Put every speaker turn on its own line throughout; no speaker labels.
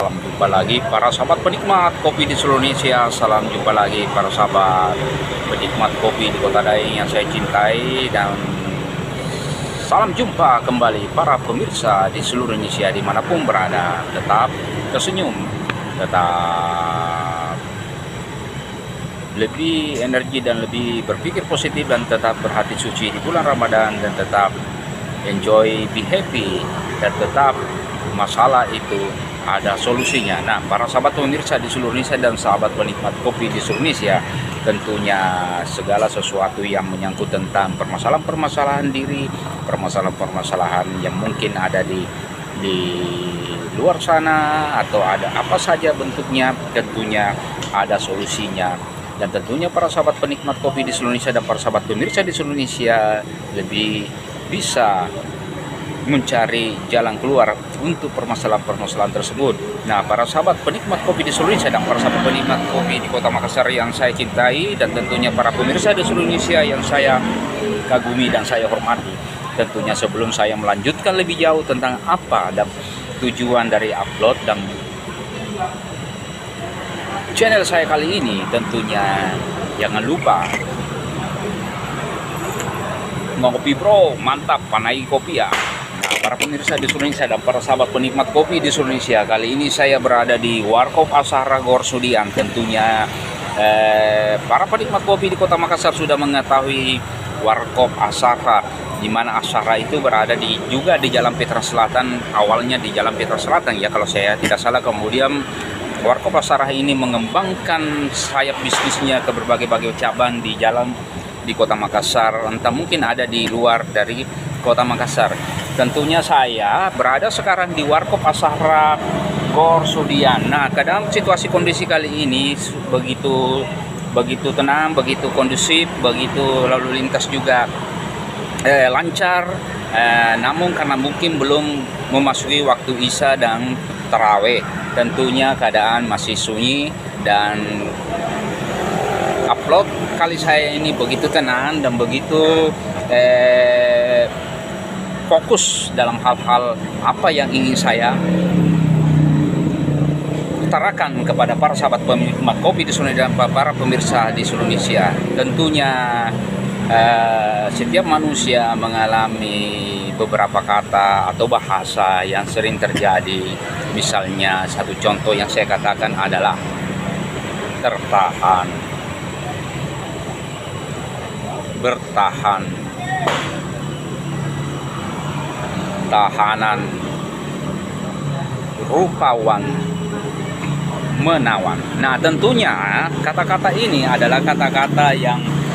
Salam jumpa lagi para sahabat penikmat kopi di seluruh Indonesia. Salam jumpa lagi para sahabat penikmat kopi di Kota Daeng yang saya cintai. Dan salam jumpa kembali para pemirsa di seluruh Indonesia dimanapun berada. Tetap tersenyum, tetap lebih energi dan lebih berpikir positif, dan tetap berhati suci di bulan Ramadan, dan tetap enjoy, be happy, dan tetap masalah itu ada solusinya. Nah, para sahabat pemirsa di seluruh Indonesia dan sahabat penikmat kopi di seluruh Indonesia, tentunya segala sesuatu yang menyangkut tentang permasalahan-permasalahan diri, permasalahan-permasalahan yang mungkin ada di luar sana, atau ada apa saja bentuknya, tentunya ada solusinya. Dan tentunya para sahabat penikmat kopi di seluruh Indonesia dan para sahabat pemirsa di seluruh Indonesia lebih bisa mencari jalan keluar untuk permasalahan-permasalahan tersebut. Nah, para sahabat penikmat kopi di seluruh Indonesia dan para sahabat penikmat kopi di Kota Makassar yang saya cintai, dan tentunya para pemirsa di seluruh Indonesia yang saya kagumi dan saya hormati. Tentunya sebelum saya melanjutkan lebih jauh tentang apa dan tujuan dari upload dan channel saya kali ini, tentunya jangan lupa ngopi bro, mantap, panai kopi ya. Nah, para pemirsa di seluruh Indonesia dan para sahabat penikmat kopi di seluruh Indonesia, kali ini saya berada di Warkop Asyahra Gor Sudian. Tentunya para penikmat kopi di Kota Makassar sudah mengetahui Warkop Asyahra, di mana Asyahra itu berada juga di Jalan Petra Selatan. Awalnya di Jalan Petra Selatan ya, kalau saya tidak salah. Kemudian Warkop Asyahra ini mengembangkan sayap bisnisnya ke berbagai cabang di Kota Makassar, entah mungkin ada di luar dari Kota Makassar. Tentunya saya berada sekarang di Warkop Asyahra Gor Sudian. Nah, kadang situasi kondisi kali ini begitu tenang, begitu kondusif, begitu lalu lintas juga lancar. Namun karena mungkin belum memasuki waktu Isya dan Tarawih, tentunya keadaan masih sunyi, dan upload kali saya ini begitu tenang dan begitu fokus dalam hal-hal apa yang ingin saya utarakan kepada para sahabat penikmat kopi di seluruh Indonesia dan para pemirsa di seluruh Indonesia. Tentunya setiap manusia mengalami beberapa kata atau bahasa yang sering terjadi. Misalnya satu contoh yang saya katakan adalah tertahan, bertahan, tahanan, rupawan, menawan. Nah, tentunya kata-kata ini adalah kata-kata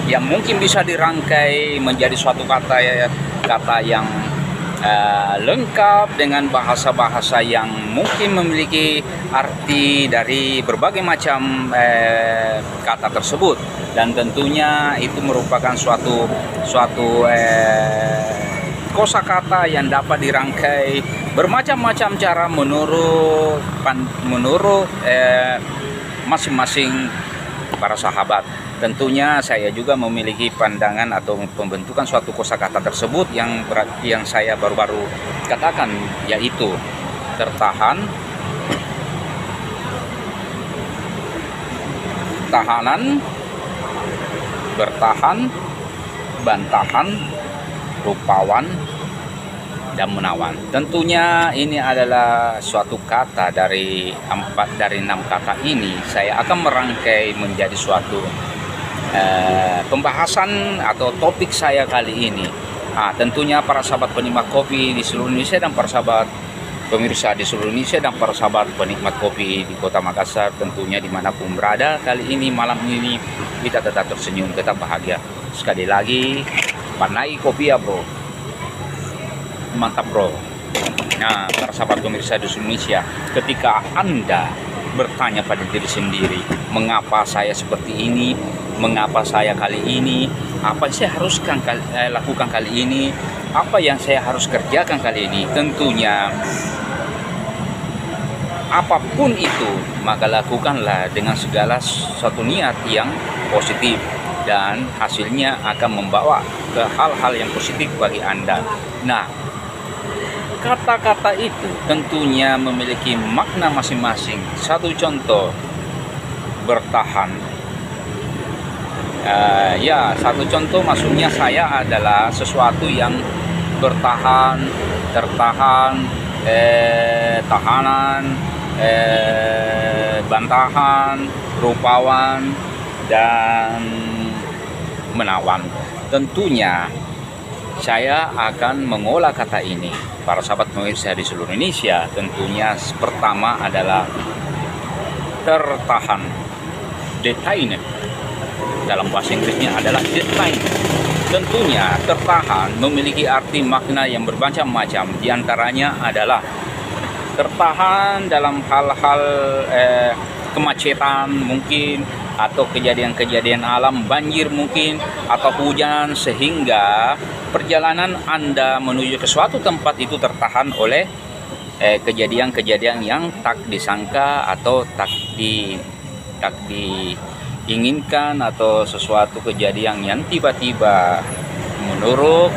yang mungkin bisa dirangkai menjadi suatu kata yang lengkap dengan bahasa-bahasa yang mungkin memiliki arti dari berbagai macam kata tersebut. Dan tentunya itu merupakan suatu kosakata yang dapat dirangkai bermacam-macam cara menurut masing-masing para sahabat. Tentunya saya juga memiliki pandangan atau pembentukan suatu kosakata tersebut yang saya baru-baru katakan, yaitu tertahan, tahanan, bertahan, bantahan, rupawan, dan menawan. Tentunya ini adalah suatu kata dari 6 kata ini. Saya akan merangkai menjadi suatu pembahasan atau topik saya kali ini. Tentunya para sahabat penikmat kopi di seluruh Indonesia dan para sahabat pemirsa di seluruh Indonesia dan para sahabat penikmat kopi di Kota Makassar, tentunya dimanapun berada, kali ini malam ini kita tetap tersenyum, tetap bahagia. Sekali lagi, panai kopi ya bro, mantap bro. Nah, para sahabat pemirsa di seluruh Indonesia, ketika Anda bertanya pada diri sendiri, mengapa saya seperti ini, mengapa saya kali ini, apa yang saya harus lakukan kali ini, apa yang saya harus kerjakan kali ini, tentunya apapun itu, maka lakukanlah dengan segala suatu niat yang positif, dan hasilnya akan membawa ke hal-hal yang positif bagi Anda. Nah, kata-kata itu tentunya memiliki makna masing-masing. Satu contoh, bertahan. Satu contoh maksudnya saya adalah sesuatu yang bertahan, tertahan, tahanan, bantahan, rupawan, dan menawan. Tentunya saya akan mengolah kata ini, para sahabat pemirsa di seluruh Indonesia. Tentunya pertama adalah tertahan, detained. Dalam bahasa Inggrisnya adalah detained. Tentunya tertahan memiliki arti makna yang bermacam-macam. Di antaranya adalah tertahan dalam hal-hal kemacetan mungkin, atau kejadian-kejadian alam, banjir mungkin, atau hujan, sehingga perjalanan Anda menuju ke suatu tempat itu tertahan oleh kejadian-kejadian yang tak disangka atau tak diinginkan, atau sesuatu kejadian yang tiba-tiba menurut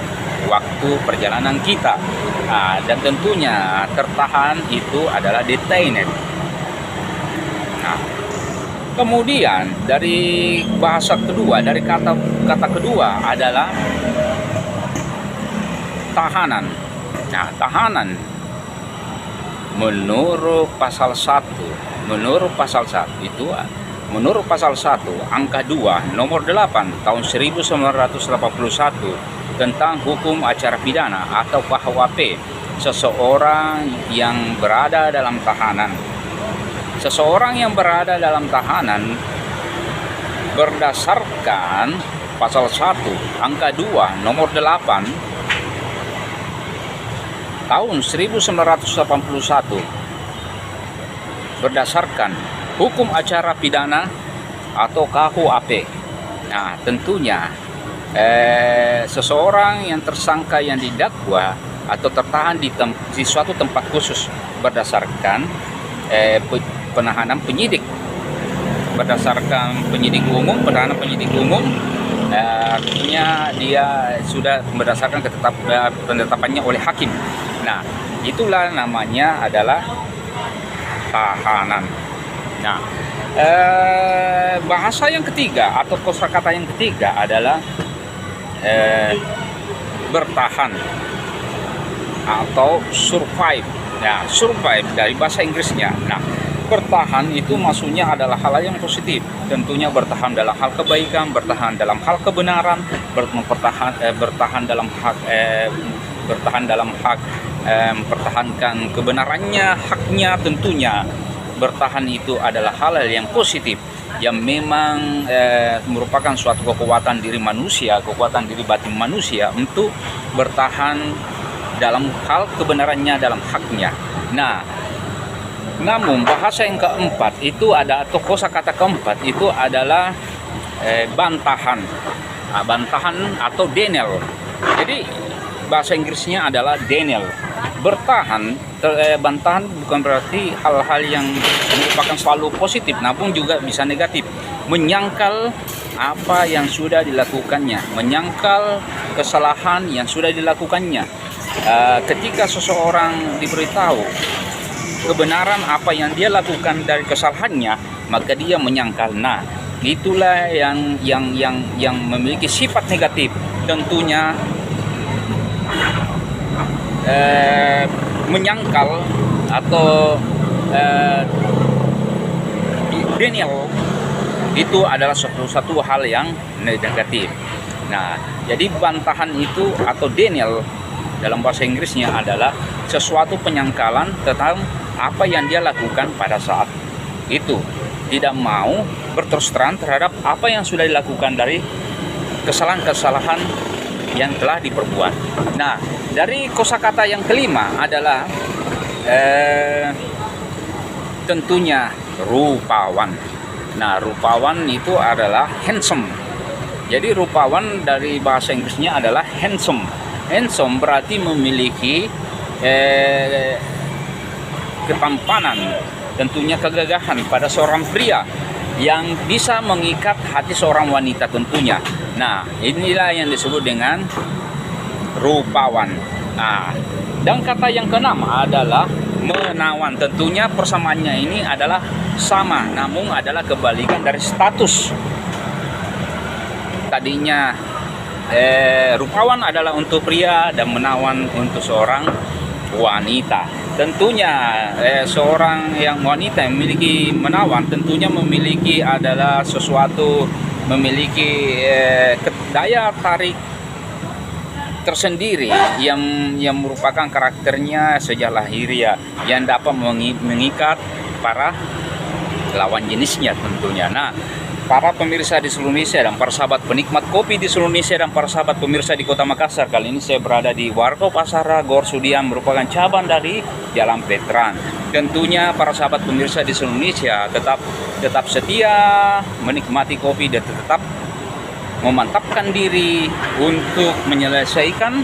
waktu perjalanan kita. Dan tentunya tertahan itu adalah detained. Kemudian dari bahasa kedua, dari kata kedua adalah tahanan. Tahanan menurut pasal 1 angka 2 nomor 8 tahun 1981 tentang hukum acara pidana atau KUHP, seseorang yang berada dalam tahanan. Seseorang yang berada dalam tahanan berdasarkan pasal 1 angka 2 nomor 8 tahun 1981 berdasarkan hukum acara pidana atau KUHP. Tentunya seseorang yang tersangka yang didakwa atau tertahan di suatu tempat khusus berdasarkan penahanan penyidik, berdasarkan penahanan penyidik umum, artinya dia sudah berdasarkan penetapannya oleh hakim. Itulah namanya adalah tahanan. Bahasa yang ketiga atau kosakata yang ketiga adalah bertahan atau survive. Survive dari bahasa Inggrisnya. Bertahan itu maksudnya adalah hal yang positif. Tentunya bertahan dalam hal kebaikan, bertahan dalam hal kebenaran, bertahan dalam hak mempertahankan kebenarannya, haknya. Tentunya bertahan itu adalah hal yang positif, yang memang merupakan suatu kekuatan diri manusia, kekuatan diri batin manusia untuk bertahan dalam hal kebenarannya, dalam haknya. Namun bahasa yang keempat itu ada, atau kosakata keempat itu adalah bantahan. Bantahan atau denial. Jadi bahasa Inggrisnya adalah denial. Bantahan bukan berarti hal-hal yang merupakan selalu positif, namun juga bisa negatif. Menyangkal apa yang sudah dilakukannya, menyangkal kesalahan yang sudah dilakukannya. Ketika seseorang diberitahu kebenaran apa yang dia lakukan dari kesalahannya, maka dia menyangkal. Itulah yang memiliki sifat negatif. Tentunya menyangkal atau denial itu adalah satu hal yang negatif. Jadi bantahan itu atau denial dalam bahasa Inggrisnya adalah sesuatu penyangkalan tentang apa yang dia lakukan pada saat itu, tidak mau berterus terang terhadap apa yang sudah dilakukan dari kesalahan-kesalahan yang telah diperbuat. Dari kosakata yang kelima adalah tentunya rupawan. Rupawan itu adalah handsome. Jadi rupawan dari bahasa Inggrisnya adalah handsome. Handsome berarti memiliki ketampanan, tentunya kegagahan pada seorang pria yang bisa mengikat hati seorang wanita tentunya. Inilah yang disebut dengan rupawan. Dan kata yang keenam adalah menawan. Tentunya persamaannya ini adalah sama, namun adalah kebalikan dari status. Tadinya rupawan adalah untuk pria dan menawan untuk seorang wanita. Tentunya seorang yang wanita yang memiliki menawan tentunya memiliki adalah sesuatu, memiliki daya tarik tersendiri yang merupakan karakternya sejak lahiriah yang dapat mengikat para lawan jenisnya tentunya. Nah, para pemirsa di seluruh Indonesia dan para sahabat penikmat kopi di seluruh Indonesia dan para sahabat pemirsa di Kota Makassar, kali ini saya berada di Warkop Asahara Gor Sudiang, merupakan cabang dari Jalan Veteran. Tentunya para sahabat pemirsa di seluruh Indonesia tetap setia menikmati kopi dan tetap memantapkan diri untuk menyelesaikan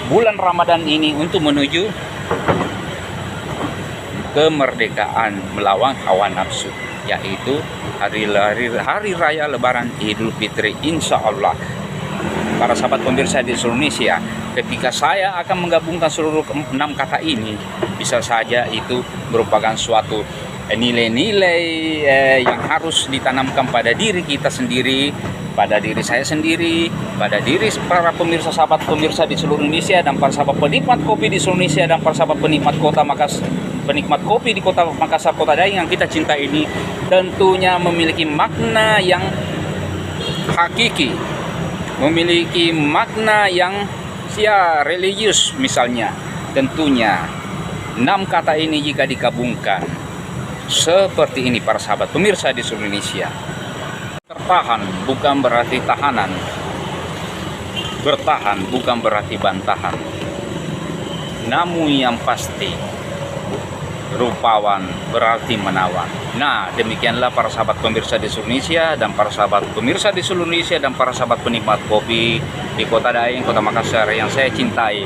bulan Ramadan ini untuk menuju kemerdekaan melawan hawa nafsu, yaitu hari raya Lebaran Idul Fitri, insya Allah. Para sahabat pemirsa di seluruh Indonesia, ketika saya akan menggabungkan seluruh 6 kata ini, bisa saja itu merupakan suatu nilai-nilai yang harus ditanamkan pada diri kita sendiri, pada diri saya sendiri, pada diri para pemirsa sahabat pemirsa di seluruh Indonesia dan para sahabat penikmat kopi di seluruh Indonesia dan para sahabat penikmat Kota Makassar, penikmat kopi di Kota Makassar, Kota Daeng yang kita cinta ini, tentunya memiliki makna yang hakiki, memiliki makna yang religius misalnya. Tentunya 6 kata ini jika digabungkan seperti ini para sahabat pemirsa di seluruh Indonesia. Tertahan bukan berarti tahanan, bertahan bukan berarti bantahan, namun yang pasti rupawan berarti menawan. Nah, demikianlah para sahabat pemirsa di seluruh Indonesia dan para sahabat pemirsa di seluruh Indonesia dan para sahabat penikmat kopi di Kota Daeng, Kota Makassar yang saya cintai.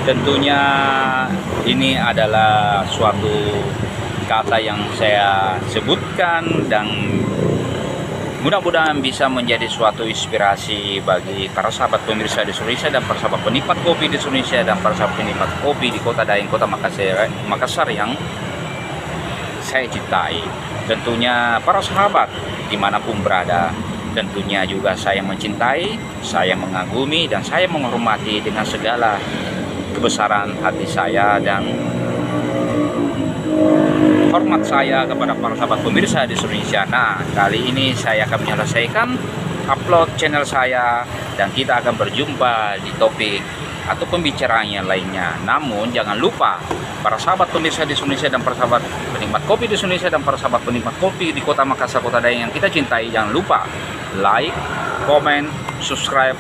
Tentunya ini adalah suatu kata yang saya sebutkan dan mudah-mudahan bisa menjadi suatu inspirasi bagi para sahabat pemirsa di seluruh Indonesia dan para sahabat penikmat kopi di seluruh Indonesia dan para sahabat penikmat kopi di Kota Daeng, Kota Makassar yang saya cintai. Tentunya para sahabat dimanapun berada, tentunya juga saya mencintai, saya mengagumi, dan saya menghormati dengan segala kebesaran hati saya dan hormat saya kepada para sahabat pemirsa di seluruh Indonesia. Nah, kali ini saya akan menyelesaikan upload channel saya dan kita akan berjumpa di topik atau pembicaraan yang lainnya. Namun jangan lupa para sahabat pemirsa di Indonesia dan para sahabat penikmat kopi di Indonesia dan para sahabat penikmat kopi di Kota Makassar, Kota Daeng yang kita cintai, jangan lupa like, komen, subscribe,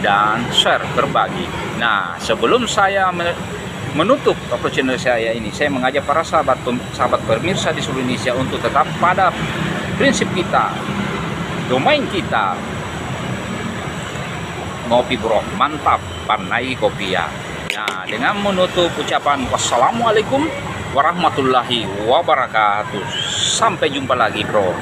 dan share, berbagi. Nah, sebelum saya menutup upload channel saya ini, saya mengajak para sahabat pemirsa di seluruh Indonesia untuk tetap pada prinsip kita, domain kita, ngopi bro, mantap, panai kopi ya. Nah, dengan menutup ucapan wassalamualaikum warahmatullahi wabarakatuh. Sampai jumpa lagi bro.